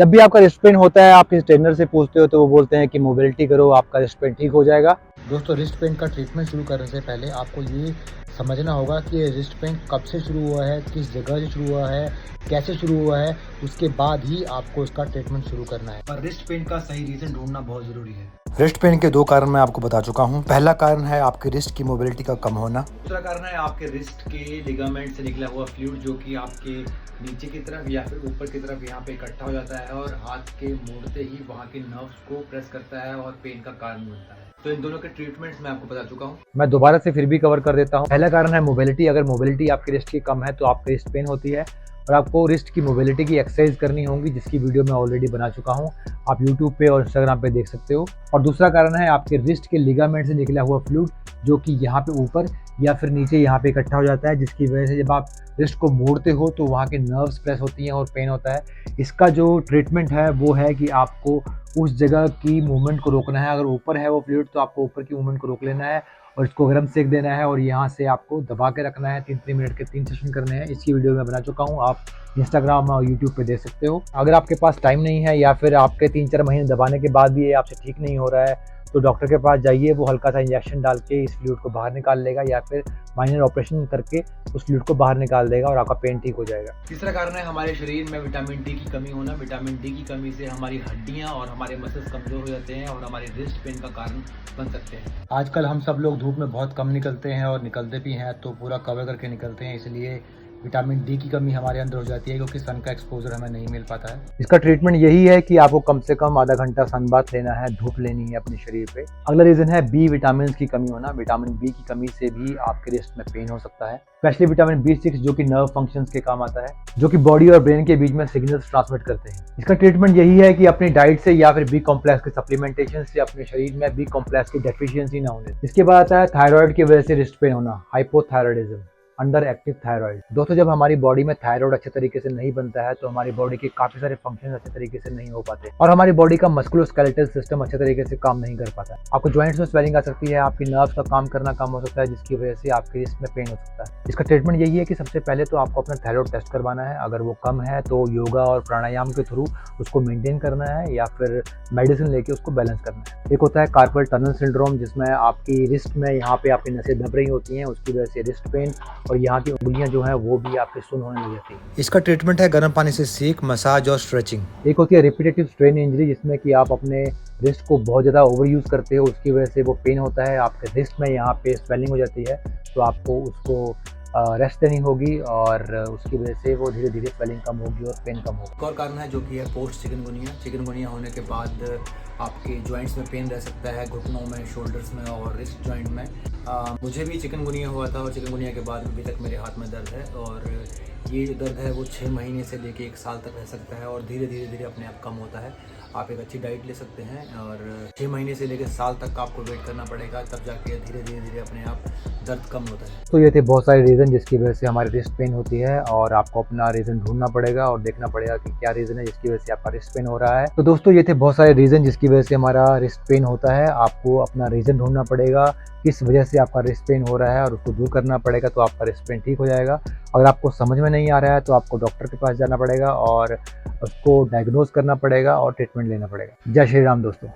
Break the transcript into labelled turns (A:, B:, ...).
A: जब भी आपका रिस्ट पेन होता है, आप किसी ट्रेनर से पूछते हो तो वो बोलते हैं कि मोबिलिटी करो, आपका रिस्ट पेन ठीक हो जाएगा। दोस्तों, रिस्ट पेन का ट्रीटमेंट शुरू करने से पहले आपको ये समझना होगा कि ये रिस्ट पेन कब से शुरू हुआ है, किस जगह से शुरू हुआ है, कैसे शुरू हुआ है। उसके बाद ही आपको उसका ट्रीटमेंट शुरू करना है। पर रिस्ट पेन का सही रीज़न ढूंढना बहुत ज़रूरी है। रिस्ट पेन के दो कारण मैं आपको बता चुका हूँ। पहला कारण है आपके रिस्ट की मोबिलिटी का कम होना। दूसरा कारण है आपके रिस्ट के लिगामेंट से निकला हुआ फ्लूइड, जो कि आपके नीचे की तरफ या फिर ऊपर की तरफ यहाँ पे इकट्ठा हो जाता है और हाथ के मोड़ते ही वहाँ के नर्व्स को प्रेस करता है और पेन का कारण बनता है। तो इन दोनों के ट्रीटमेंट्स मैं आपको बता चुका हूँ। मैं दोबारा से फिर भी कवर कर देता हूँ। पहला कारण है मोबिलिटी। अगर मोबिलिटी आपकी रिस्ट की कम है तो आपकी रिस्ट पेन होती है और आपको रिस्ट की मोबिलिटी की एक्सरसाइज करनी होगी, जिसकी वीडियो मैं ऑलरेडी बना चुका हूँ। आप यूट्यूब पे और इंस्टाग्राम पे देख सकते हो। और दूसरा कारण है आपके रिस्ट के लिगामेंट से निकला हुआ फ्लूइड, जो कि यहाँ पे ऊपर या फिर नीचे यहाँ पे इकट्ठा हो जाता है, जिसकी वजह से जब आप रिस्ट को मोड़ते हो तो वहाँ के नर्व्स प्रेस होती हैं और पेन होता है। इसका जो ट्रीटमेंट है वो है कि आपको उस जगह की मूवमेंट को रोकना है। अगर ऊपर है वो फ्लूइड तो आपको ऊपर की मूवमेंट को रोक लेना है और इसको गर्म सेक देना है और यहाँ से आपको दबा के रखना है। 3-3 मिनट के 3 सेशन करने हैं। इसकी वीडियो मैं बना चुका हूँ, आप इंस्टाग्राम और यूट्यूब पे देख सकते हो। अगर आपके पास टाइम नहीं है या फिर आपके 3-4 महीने दबाने के बाद भी ये आपसे ठीक नहीं हो रहा है तो डॉक्टर के पास जाइए। वो हल्का सा इंजेक्शन डाल के इस फ्लूइड को बाहर निकाल लेगा या फिर माइनर ऑपरेशन करके उस फ्लूइड को बाहर निकाल देगा और आपका पेन ठीक हो जाएगा। तीसरा कारण है हमारे शरीर में विटामिन डी की कमी होना। विटामिन डी की कमी से हमारी हड्डियां और हमारे मसल्स कमजोर हो जाते हैं और हमारे रिस्ट पेन का कारण बन सकते हैं। आजकल हम सब लोग धूप में बहुत कम निकलते हैं और निकलते भी हैं तो पूरा कवर करके निकलते हैं, इसलिए विटामिन डी की कमी हमारे अंदर हो जाती है क्योंकि सन का एक्सपोजर हमें नहीं मिल पाता है। इसका ट्रीटमेंट यही है कि आपको कम से कम आधा घंटा सन बाथ लेना है, धूप लेनी है अपने शरीर पे। अगला रीजन है बी विटामिन की कमी होना। विटामिन बी की कमी से भी आपके रिस्ट में पेन हो सकता है, स्पेशली विटामिन B6 जो कि नर्व फंक्शंस के काम आता है, जो कि बॉडी और ब्रेन के बीच में सिग्नल्स ट्रांसमिट करते हैं। इसका ट्रीटमेंट यही है कि अपनी डाइट से या फिर बी कॉम्प्लेक्स के सप्लीमेंटेशन से अपने शरीर में बी कॉम्प्लेक्स की डेफिशिएंसी ना होने। इसके बाद आता है थायराइड की वजह से रिस्ट पेन होना, हाइपोथायराइडिज्म, अंडर एक्टिव थायराइड। दोस्तों, जब हमारी बॉडी में थायराइड अच्छे तरीके से नहीं बनता है तो हमारी बॉडी के काफी सारे फंक्शन अच्छे तरीके से नहीं हो पाते और हमारी बॉडी का मस्कुलोस्केलेटल सिस्टम अच्छे तरीके से काम नहीं कर पाता है। आपको जॉइंट्स में स्वेलिंग आ सकती है, आपकी नर्व्स का काम करना कम हो सकता है, जिसकी वजह से आपके रिस्ट में पेन हो सकता है। इसका ट्रीटमेंट यही है कि सबसे पहले तो आपको अपना थायराइड टेस्ट करवाना है। अगर वो कम है तो योगा और प्राणायाम के थ्रू उसको मेंटेन करना है या फिर मेडिसिन लेके उसको बैलेंस करना है। एक होता है कार्पल टनल सिंड्रोम, जिसमें आपकी रिस्ट में यहाँ पे आपकी नसें दब रही होती हैं, उसकी वजह से रिस्ट पेन और यहाँ की उंगलियां जो है वो भी आपके सुन्न होने लग जाती है। इसका ट्रीटमेंट है गर्म पानी से सेक, मसाज और स्ट्रेचिंग। एक होती है रिपीटेटिव स्ट्रेन इंजरी, जिसमें कि आप अपने रिस्ट को बहुत ज़्यादा ओवर यूज़ करते हो, उसकी वजह से वो पेन होता है, आपके रिस्ट में यहाँ पे स्वेलिंग हो जाती है, तो आपको उसको रेस्ट देनी होगी और उसकी वजह से वो धीरे धीरे स्वेलिंग कम होगी और पेन कम होगी। एक और कारण है जो कि है पोस्ट चिकनगुनिया। चिकनगुनिया होने के बाद आपके जॉइंट्स में पेन रह सकता है, घुटनों में, शोल्डर्स में और रिस्ट जॉइंट में। मुझे भी चिकनगुनिया हुआ था और चिकनगुनिया के बाद अभी तक मेरे हाथ में दर्द है और ये जो दर्द है वो 6 महीने से लेके 1 साल तक रह सकता है और धीरे धीरे अपने आप कम होता है। आप एक अच्छी डाइट ले सकते हैं और 6 महीने से लेकर साल तक आपको वेट करना पड़ेगा, तब जाके धीरे धीरे अपने आप दर्द कम होता है। तो ये थे बहुत सारे रीज़न जिसकी वजह से हमारी रिस्ट पेन होती है और आपको अपना रीज़न ढूंढना पड़ेगा और देखना पड़ेगा कि क्या रीज़न है जिसकी वजह से आपका रिस्ट पेन हो रहा है। तो दोस्तों, ये थे बहुत सारे रीज़न जिसकी वजह से हमारा रिस्ट पेन होता है। आपको अपना रीज़न ढूंढना पड़ेगा किस वजह से आपका रिस्ट पेन हो रहा है और उसको दूर करना पड़ेगा, तो आपका रिस्ट पेन ठीक हो जाएगा। अगर आपको समझ में नहीं आ रहा है तो आपको डॉक्टर के पास जाना पड़ेगा और उसको डायग्नोज करना पड़ेगा और ट्रीटमेंट लेना पड़ेगा। जय श्री राम दोस्तों।